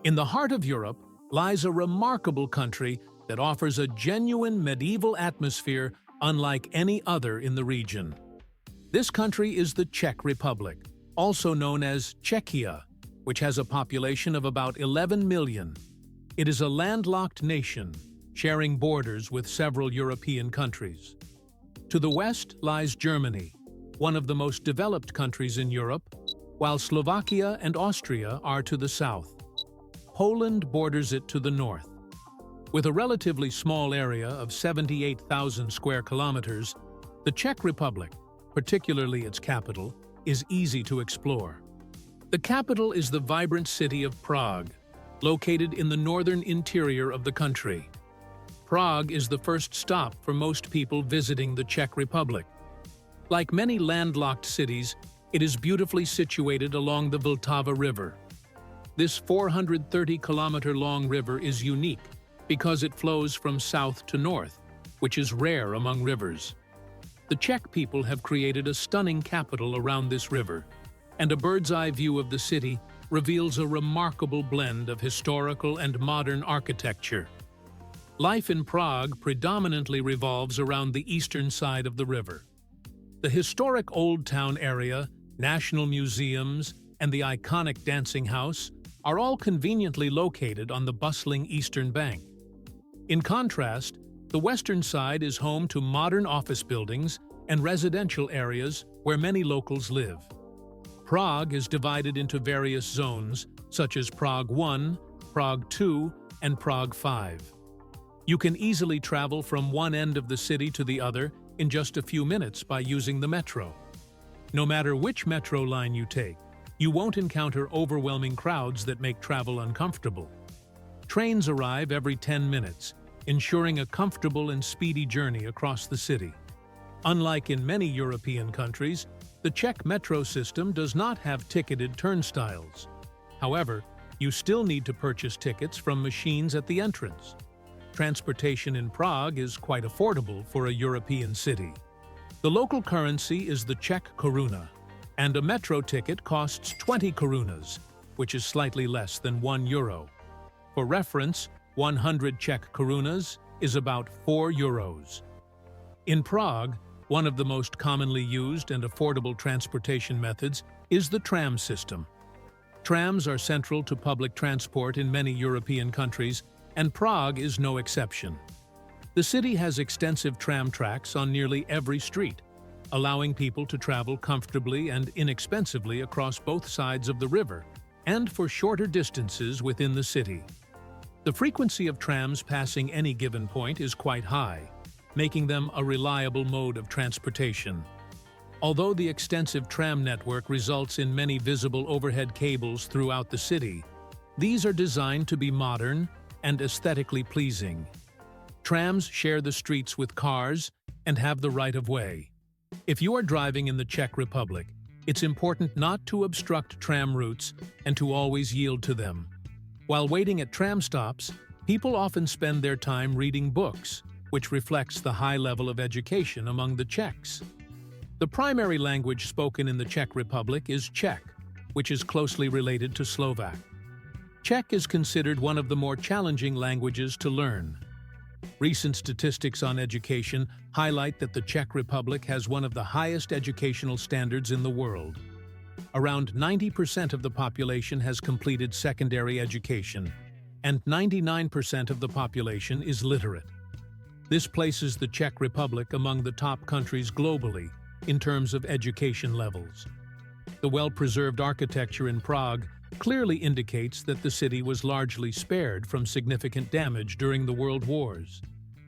In the heart of Europe lies a remarkable country that offers a genuine medieval atmosphere unlike any other in the region. This country is the Czech Republic, also known as Czechia, which has a population of about 11 million. It is a landlocked nation, sharing borders with several European countries. To the west lies Germany, one of the most developed countries in Europe, while Slovakia and Austria are to the south. Poland borders it to the north. With a relatively small area of 78,000 square kilometers, the Czech Republic, particularly its capital, is easy to explore. The capital is the vibrant city of Prague, located in the northern interior of the country. Prague is the first stop for most people visiting the Czech Republic. Like many landlocked cities, it is beautifully situated along the Vltava River. This 430-kilometer-long river is unique because it flows from south to north, which is rare among rivers. The Czech people have created a stunning capital around this river, and a bird's-eye view of the city reveals a remarkable blend of historical and modern architecture. Life in Prague predominantly revolves around the eastern side of the river. The historic Old Town area, national museums, and the iconic dancing house are all conveniently located on the bustling eastern bank. In contrast, the western side is home to modern office buildings and residential areas where many locals live. Prague is divided into various zones, such as Prague 1, Prague 2, and Prague 5. You can easily travel from one end of the city to the other in just a few minutes by using the metro. No matter which metro line you take, you won't encounter overwhelming crowds that make travel uncomfortable. Trains arrive every 10 minutes, ensuring a comfortable and speedy journey across the city. Unlike in many European countries, the Czech metro system does not have ticketed turnstiles. However, you still need to purchase tickets from machines at the entrance. Transportation in Prague is quite affordable for a European city. The local currency is the Czech Koruna, and a metro ticket costs 20 korunas, which is slightly less than €1. For reference, 100 Czech Korunas is about €4. In Prague, one of the most commonly used and affordable transportation methods is the tram system. Trams are central to public transport in many European countries, and Prague is no exception. The city has extensive tram tracks on nearly every street, allowing people to travel comfortably and inexpensively across both sides of the river and for shorter distances within the city. The frequency of trams passing any given point is quite high, making them a reliable mode of transportation. Although the extensive tram network results in many visible overhead cables throughout the city, these are designed to be modern and aesthetically pleasing. Trams share the streets with cars and have the right-of-way. If you are driving in the Czech Republic, it's important not to obstruct tram routes and to always yield to them. While waiting at tram stops, people often spend their time reading books, which reflects the high level of education among the Czechs. The primary language spoken in the Czech Republic is Czech, which is closely related to Slovak. Czech is considered one of the more challenging languages to learn. Recent statistics on education highlight that the Czech Republic has one of the highest educational standards in the world. Around 90% of the population has completed secondary education, and 99% of the population is literate. This places the Czech Republic among the top countries globally in terms of education levels. The well-preserved architecture in Prague clearly indicates that the city was largely spared from significant damage during the World Wars.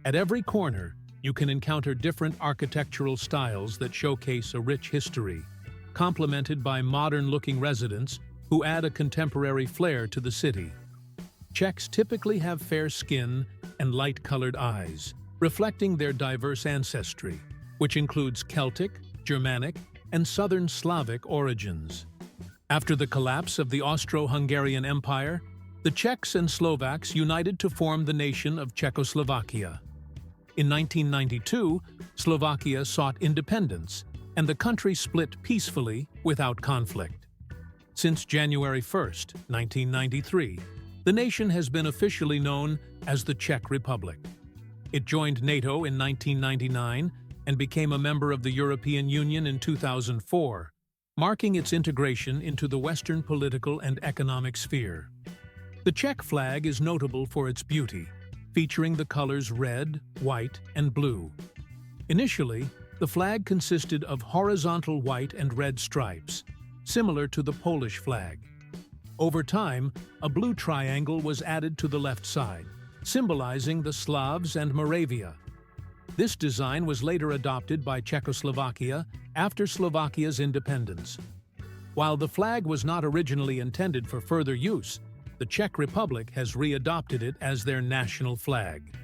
At every corner, you can encounter different architectural styles that showcase a rich history, complemented by modern-looking residents who add a contemporary flair to the city. Czechs typically have fair skin and light-colored eyes, reflecting their diverse ancestry, which includes Celtic, Germanic, and Southern Slavic origins. After the collapse of the Austro-Hungarian Empire, the Czechs and Slovaks united to form the nation of Czechoslovakia. In 1992, Slovakia sought independence, and the country split peacefully without conflict. Since January 1, 1993, The nation has been officially known as the Czech Republic. It joined NATO in 1999 and became a member of the European Union in 2004, marking its integration into the Western political and economic sphere. The Czech flag is notable for its beauty, featuring the colors red, white, and blue. Initially, the flag consisted of horizontal white and red stripes, similar to the Polish flag. Over time, a blue triangle was added to the left side, symbolizing the Slavs and Moravia. This design was later adopted by Czechoslovakia after Slovakia's independence. While the flag was not originally intended for further use, the Czech Republic has readopted it as their national flag.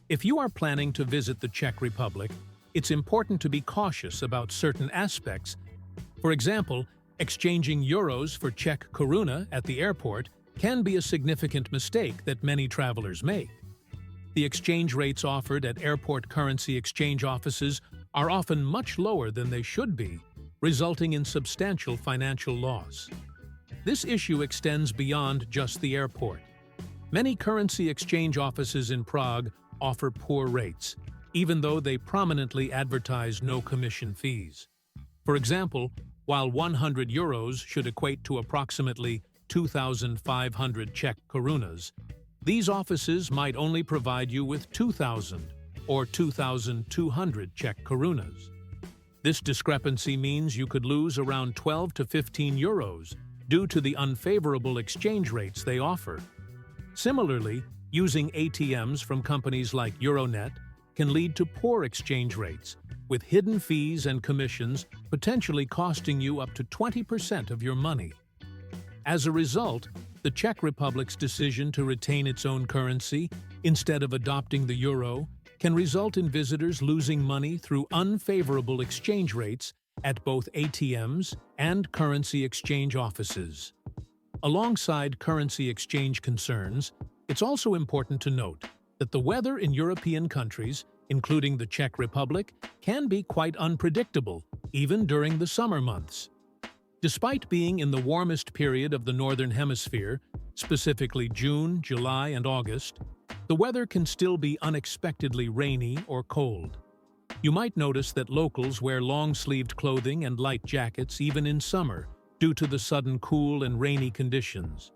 If you are planning to visit the Czech Republic, it's important to be cautious about certain aspects. For example, exchanging euros for Czech Koruna at the airport can be a significant mistake that many travelers make. The exchange rates offered at airport currency exchange offices are often much lower than they should be, resulting in substantial financial loss. This issue extends beyond just the airport. Many currency exchange offices in Prague offer poor rates, even though they prominently advertise no commission fees. For example, while 100 euros should equate to approximately 2,500 Czech Korunas, these offices might only provide you with 2,000 or 2,200 Czech Korunas. This discrepancy means you could lose around 12 to 15 euros due to the unfavorable exchange rates they offer. Similarly, using ATMs from companies like Euronet can lead to poor exchange rates, with hidden fees and commissions potentially costing you up to 20% of your money. As a result, the Czech Republic's decision to retain its own currency instead of adopting the euro can result in visitors losing money through unfavorable exchange rates at both ATMs and currency exchange offices. Alongside currency exchange concerns, it's also important to note that the weather in European countries, including the Czech Republic, can be quite unpredictable, even during the summer months. Despite being in the warmest period of the Northern Hemisphere, specifically June, July, and August, the weather can still be unexpectedly rainy or cold. You might notice that locals wear long-sleeved clothing and light jackets even in summer due to the sudden cool and rainy conditions.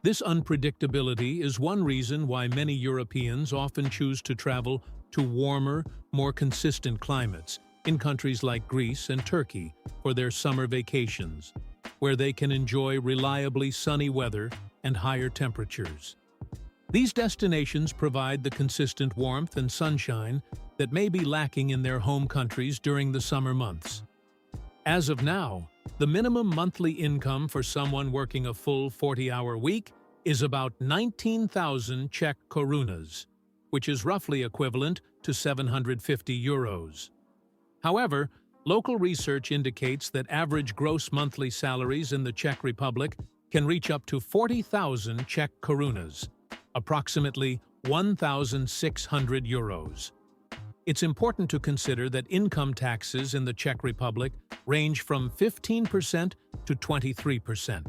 This unpredictability is one reason why many Europeans often choose to travel to warmer, more consistent climates in countries like Greece and Turkey for their summer vacations, where they can enjoy reliably sunny weather and higher temperatures. These destinations provide the consistent warmth and sunshine that may be lacking in their home countries during the summer months. As of now, the minimum monthly income for someone working a full 40-hour week is about 19,000 Czech Korunas, which is roughly equivalent to 750 euros. However, local research indicates that average gross monthly salaries in the Czech Republic can reach up to 40,000 Czech Korunas, approximately 1,600 euros. It's important to consider that income taxes in the Czech Republic range from 15% to 23%.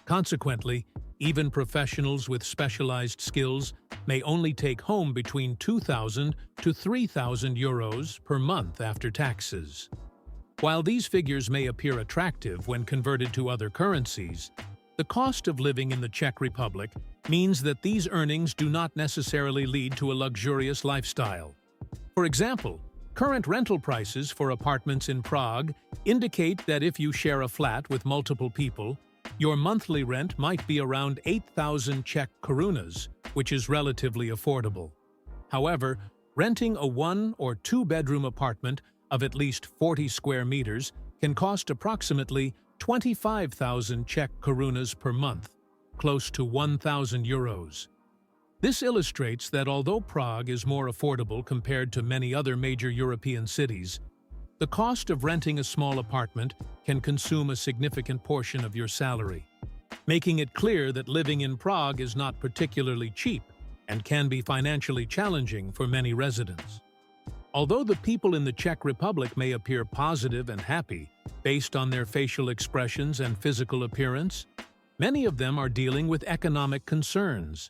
Consequently, even professionals with specialized skills may only take home between 2,000 to 3,000 euros per month after taxes. While these figures may appear attractive when converted to other currencies, the cost of living in the Czech Republic means that these earnings do not necessarily lead to a luxurious lifestyle. For example, current rental prices for apartments in Prague indicate that if you share a flat with multiple people, your monthly rent might be around 8,000 Czech Korunas, which is relatively affordable. However, renting a one- or two-bedroom apartment of at least 40 square meters can cost approximately 25,000 Czech Korunas per month, close to 1,000 euros. This illustrates that although Prague is more affordable compared to many other major European cities, the cost of renting a small apartment can consume a significant portion of your salary, making it clear that living in Prague is not particularly cheap and can be financially challenging for many residents. Although the people in the Czech Republic may appear positive and happy based on their facial expressions and physical appearance, Many of them are dealing with economic concerns.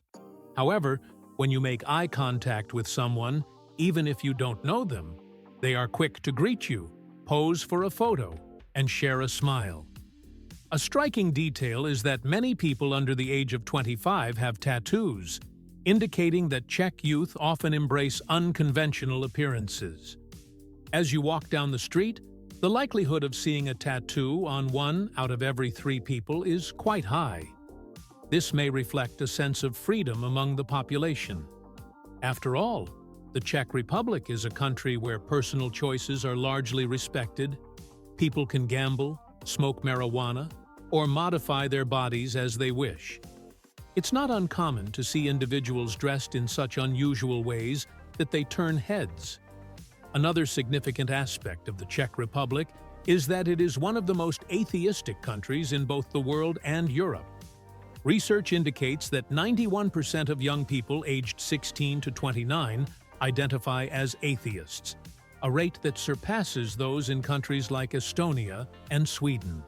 However, when you make eye contact with someone, even if you don't know them, they are quick to greet you, pose for a photo, and share a smile. A striking detail is that many people under the age of 25 have tattoos, indicating that Czech youth often embrace unconventional appearances. As you walk down the street, the likelihood of seeing a tattoo on 1 out of every 3 people is quite high. This may reflect a sense of freedom among the population. After all, the Czech Republic is a country where personal choices are largely respected. People can gamble, smoke marijuana, or modify their bodies as they wish. It's not uncommon to see individuals dressed in such unusual ways that they turn heads. Another significant aspect of the Czech Republic is that it is one of the most atheistic countries in both the world and Europe. Research indicates that 91% of young people aged 16 to 29 identify as atheists, a rate that surpasses those in countries like Estonia and Sweden.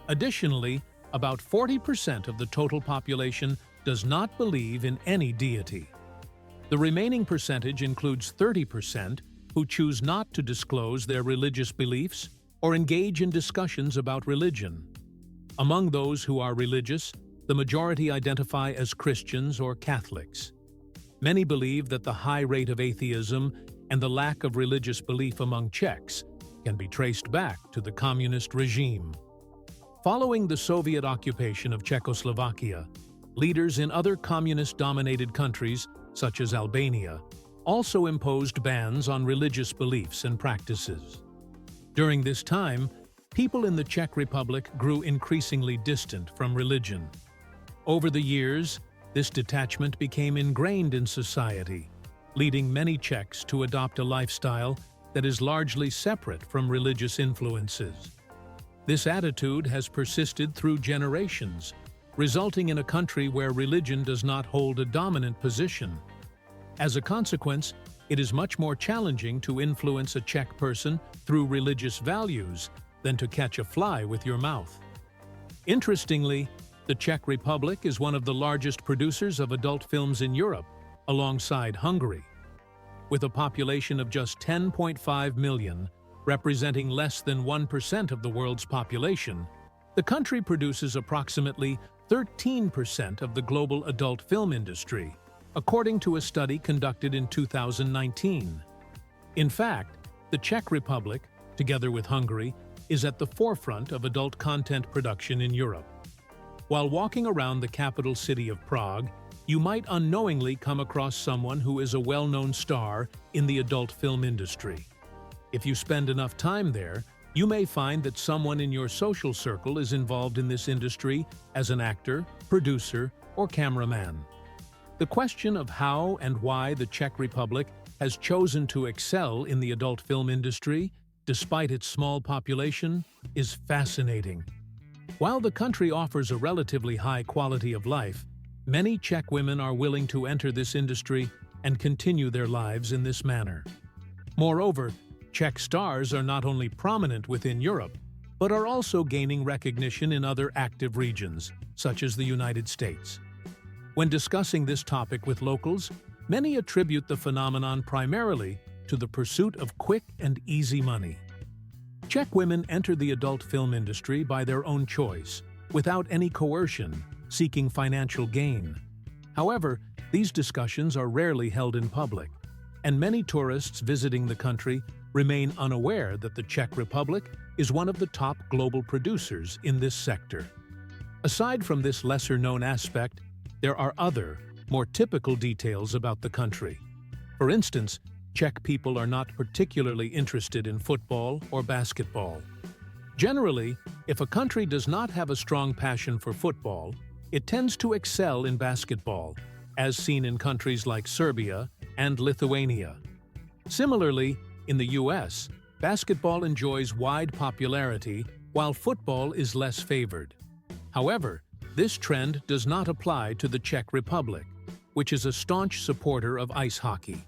Additionally, about 40% of the total population does not believe in any deity. The remaining percentage includes 30% who choose not to disclose their religious beliefs or engage in discussions about religion. Among those who are religious, the majority identify as Christians or Catholics. Many believe that the high rate of atheism and the lack of religious belief among Czechs can be traced back to the communist regime. Following the Soviet occupation of Czechoslovakia, leaders in other communist-dominated countries, such as Albania, also imposed bans on religious beliefs and practices. During this time, people in the Czech Republic grew increasingly distant from religion. Over the years, this detachment became ingrained in society, leading many Czechs to adopt a lifestyle that is largely separate from religious influences. This attitude has persisted through generations, resulting in a country where religion does not hold a dominant position. As a consequence, it is much more challenging to influence a Czech person through religious values than to catch a fly with your mouth. Interestingly, the Czech Republic is one of the largest producers of adult films in Europe, alongside Hungary. With a population of just 10.5 million, representing less than 1% of the world's population, the country produces approximately 13% of the global adult film industry, according to a study conducted in 2019. In fact, the Czech Republic, together with Hungary, is at the forefront of adult content production in Europe. While walking around the capital city of Prague, you might unknowingly come across someone who is a well-known star in the adult film industry. If you spend enough time there, you may find that someone in your social circle is involved in this industry as an actor, producer, or cameraman. The question of how and why the Czech Republic has chosen to excel in the adult film industry, despite its small population, is fascinating. While the country offers a relatively high quality of life, many Czech women are willing to enter this industry and continue their lives in this manner. Moreover, Czech stars are not only prominent within Europe, but are also gaining recognition in other active regions, such as the United States. When discussing this topic with locals, many attribute the phenomenon primarily to the pursuit of quick and easy money. Czech women enter the adult film industry by their own choice, without any coercion, seeking financial gain. However, these discussions are rarely held in public, and many tourists visiting the country remain unaware that the Czech Republic is one of the top global producers in this sector. Aside from this lesser-known aspect, there are other, more typical details about the country. For instance, Czech people are not particularly interested in football or basketball. Generally, if a country does not have a strong passion for football, it tends to excel in basketball, as seen in countries like Serbia and Lithuania. Similarly, in the US, basketball enjoys wide popularity, while football is less favored. However, this trend does not apply to the Czech Republic, which is a staunch supporter of ice hockey.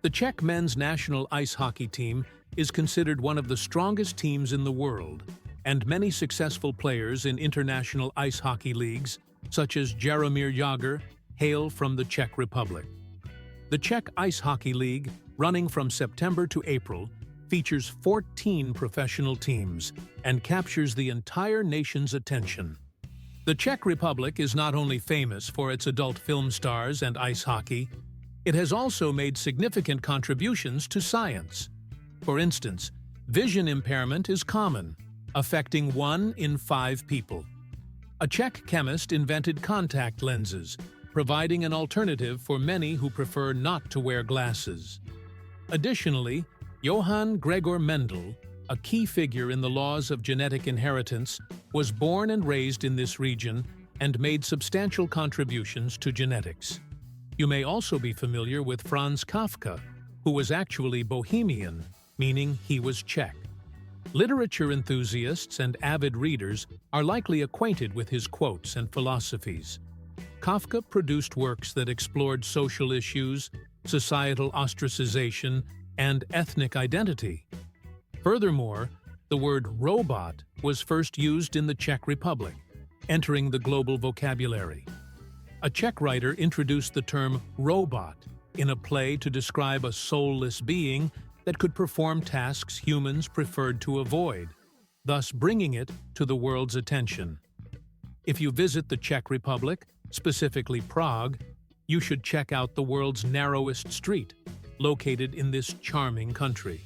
The Czech men's national ice hockey team is considered one of the strongest teams in the world, and many successful players in international ice hockey leagues, such as Jaromír Jágr, hail from the Czech Republic. The Czech Ice Hockey League, running from September to April, features 14 professional teams and captures the entire nation's attention. The Czech Republic is not only famous for its adult film stars and ice hockey, it has also made significant contributions to science. For instance, vision impairment is common, affecting 1 in 5 people. A Czech chemist invented contact lenses, providing an alternative for many who prefer not to wear glasses. Additionally, Johann Gregor Mendel, a key figure in the laws of genetic inheritance, was born and raised in this region and made substantial contributions to genetics. You may also be familiar with Franz Kafka, who was actually Bohemian, meaning he was Czech. Literature enthusiasts and avid readers are likely acquainted with his quotes and philosophies. Kafka produced works that explored social issues, societal ostracization, and ethnic identity. Furthermore, the word robot was first used in the Czech Republic, entering the global vocabulary. A Czech writer introduced the term robot in a play to describe a soulless being that could perform tasks humans preferred to avoid, thus bringing it to the world's attention. If you visit the Czech Republic, specifically Prague, you should check out the world's narrowest street, located in this charming country.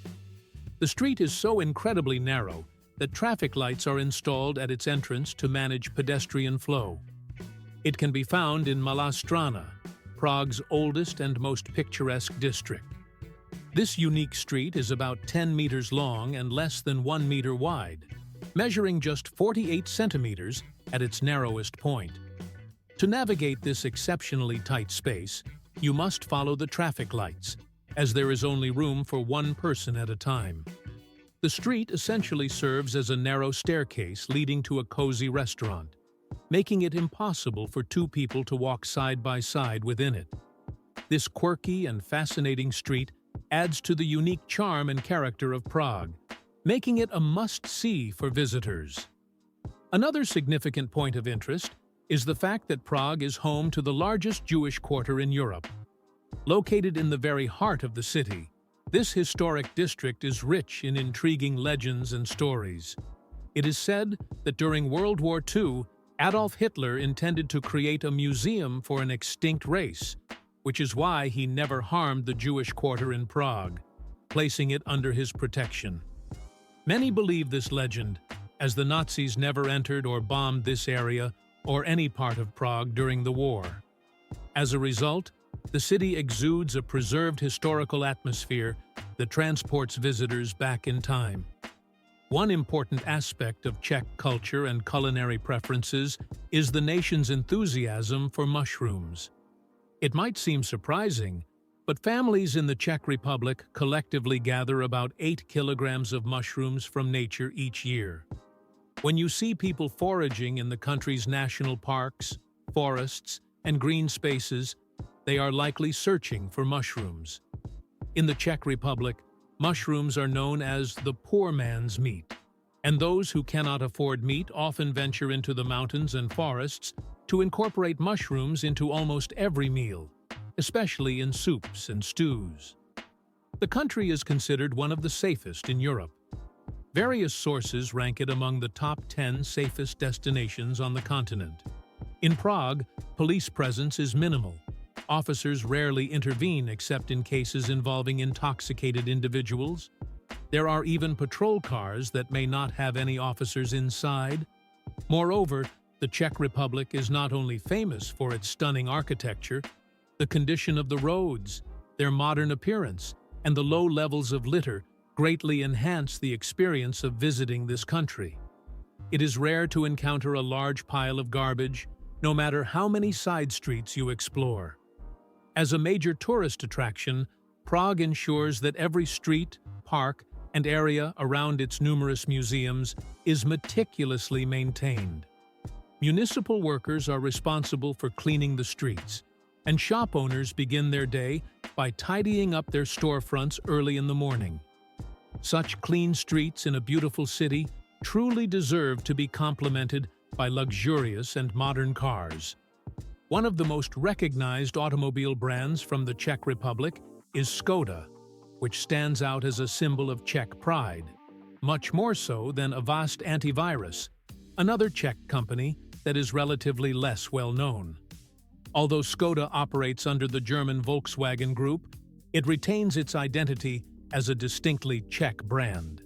The street is so incredibly narrow that traffic lights are installed at its entrance to manage pedestrian flow. It can be found in Malá Strana, Prague's oldest and most picturesque district. This unique street is about 10 meters long and less than 1 meter wide, measuring just 48 centimeters at its narrowest point. To navigate this exceptionally tight space, you must follow the traffic lights, as there is only room for one person at a time. The street essentially serves as a narrow staircase leading to a cozy restaurant, making it impossible for 2 people to walk side by side within it. This quirky and fascinating street adds to the unique charm and character of Prague, making it a must-see for visitors. Another significant point of interest is the fact that Prague is home to the largest Jewish quarter in Europe. Located in the very heart of the city, this historic district is rich in intriguing legends and stories. It is said that during World War II, Adolf Hitler intended to create a museum for an extinct race, which is why he never harmed the Jewish quarter in Prague, placing it under his protection. Many believe this legend, as the Nazis never entered or bombed this area or any part of Prague during the war. As a result, the city exudes a preserved historical atmosphere that transports visitors back in time. One important aspect of Czech culture and culinary preferences is the nation's enthusiasm for mushrooms. It might seem surprising, but families in the Czech Republic collectively gather about 8 kilograms of mushrooms from nature each year. When you see people foraging in the country's national parks, forests, and green spaces, they are likely searching for mushrooms. In the Czech Republic, mushrooms are known as the poor man's meat, and those who cannot afford meat often venture into the mountains and forests to incorporate mushrooms into almost every meal, especially in soups and stews. The country is considered one of the safest in Europe. Various sources rank it among the top 10 safest destinations on the continent. In Prague, police presence is minimal. Officers rarely intervene except in cases involving intoxicated individuals. There are even patrol cars that may not have any officers inside. Moreover, the Czech Republic is not only famous for its stunning architecture, the condition of the roads, their modern appearance, and the low levels of litter greatly enhance the experience of visiting this country. It is rare to encounter a large pile of garbage, no matter how many side streets you explore. As a major tourist attraction, Prague ensures that every street, park, and area around its numerous museums is meticulously maintained. Municipal workers are responsible for cleaning the streets, and shop owners begin their day by tidying up their storefronts early in the morning. Such clean streets in a beautiful city truly deserve to be complemented by luxurious and modern cars. One of the most recognized automobile brands from the Czech Republic is Skoda, which stands out as a symbol of Czech pride, much more so than Avast Antivirus, another Czech company that is relatively less well-known. Although Skoda operates under the German Volkswagen Group, it retains its identity as a distinctly Czech brand.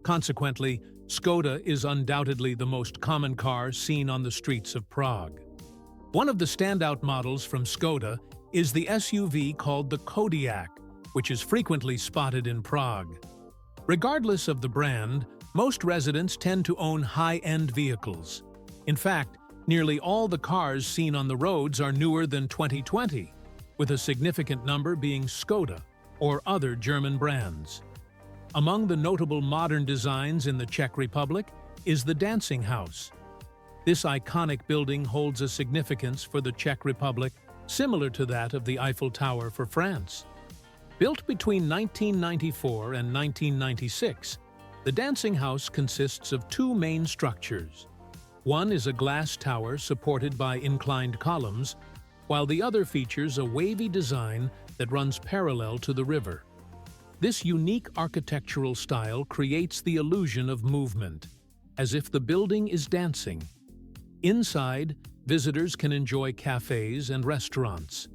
Consequently, Skoda is undoubtedly the most common car seen on the streets of Prague. One of the standout models from Skoda is the SUV called the Kodiaq, which is frequently spotted in Prague. Regardless of the brand, most residents tend to own high-end vehicles. In fact, nearly all the cars seen on the roads are newer than 2020, with a significant number being Skoda or other German brands. Among the notable modern designs in the Czech Republic is the Dancing House. This iconic building holds a significance for the Czech Republic similar to that of the Eiffel Tower for France. Built between 1994 and 1996, the Dancing House consists of two main structures. One is a glass tower supported by inclined columns, while the other features a wavy design that runs parallel to the river. This unique architectural style creates the illusion of movement, as if the building is dancing. Inside, visitors can enjoy cafes and restaurants.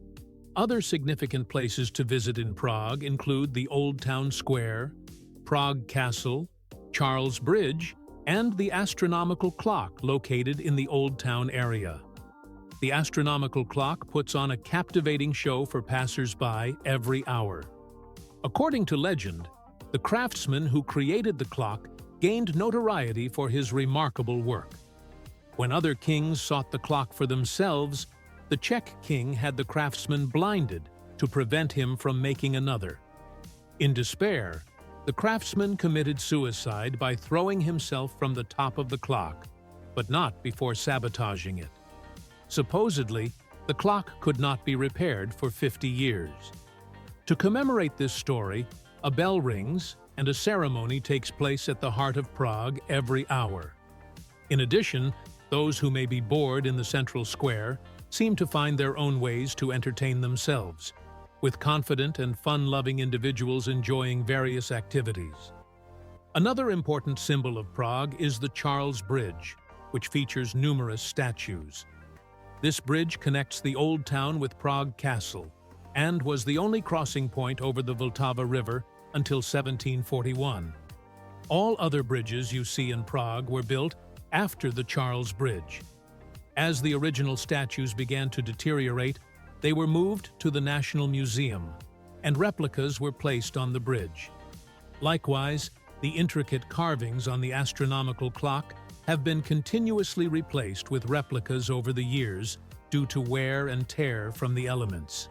Other significant places to visit in Prague include the Old Town Square, Prague Castle, Charles Bridge, and the astronomical clock located in the Old Town area. The astronomical clock puts on a captivating show for passers-by every hour. According to legend, the craftsman who created the clock gained notoriety for his remarkable work. When other kings sought the clock for themselves, the Czech king had the craftsman blinded to prevent him from making another. In despair, the craftsman committed suicide by throwing himself from the top of the clock, but not before sabotaging it. Supposedly, the clock could not be repaired for 50 years. To commemorate this story, a bell rings and a ceremony takes place at the heart of Prague every hour. In addition, those who may be bored in the central square seem to find their own ways to entertain themselves, with confident and fun-loving individuals enjoying various activities. Another important symbol of Prague is the Charles Bridge, which features numerous statues. This bridge connects the Old Town with Prague Castle and was the only crossing point over the Vltava River until 1741. All other bridges you see in Prague were built after the Charles Bridge. As the original statues began to deteriorate, they were moved to the National Museum, and replicas were placed on the bridge. Likewise, the intricate carvings on the astronomical clock have been continuously replaced with replicas over the years due to wear and tear from the elements.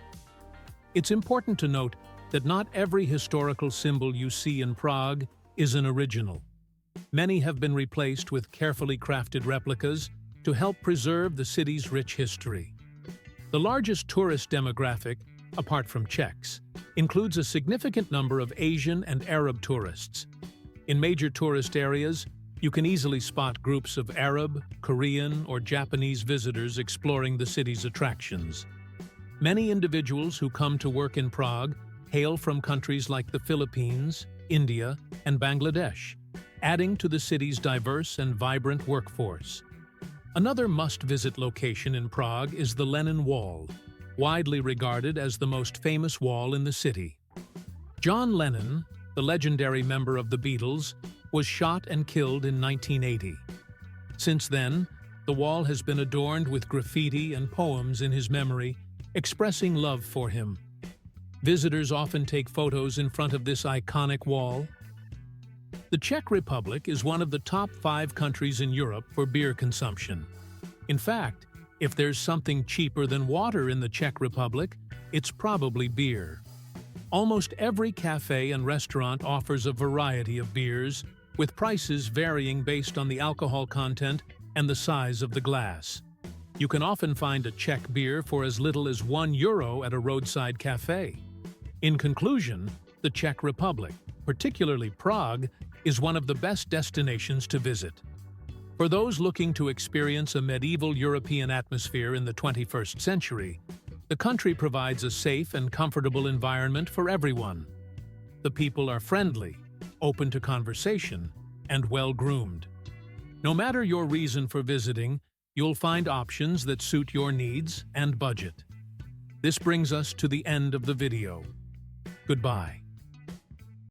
It's important to note that not every historical symbol you see in Prague is an original. Many have been replaced with carefully crafted replicas to help preserve the city's rich history. The largest tourist demographic, apart from Czechs, includes a significant number of Asian and Arab tourists. In major tourist areas, you can easily spot groups of Arab, Korean, or Japanese visitors exploring the city's attractions. Many individuals who come to work in Prague hail from countries like the Philippines, India, and Bangladesh, adding to the city's diverse and vibrant workforce. Another must-visit location in Prague is the Lenin Wall, widely regarded as the most famous wall in the city. John Lennon, the legendary member of the Beatles, was shot and killed in 1980. Since then, the wall has been adorned with graffiti and poems in his memory, expressing love for him. Visitors often take photos in front of this iconic wall. The Czech Republic is one of the top 5 countries in Europe for beer consumption. In fact, if there's something cheaper than water in the Czech Republic, it's probably beer. Almost every cafe and restaurant offers a variety of beers, with prices varying based on the alcohol content and the size of the glass. You can often find a Czech beer for as little as €1 at a roadside cafe. In conclusion, the Czech Republic, particularly Prague, is one of the best destinations to visit. For those looking to experience a medieval European atmosphere in the 21st century, the country provides a safe and comfortable environment for everyone. The people are friendly, open to conversation, and well-groomed. No matter your reason for visiting, you'll find options that suit your needs and budget. This brings us to the end of the video. Goodbye.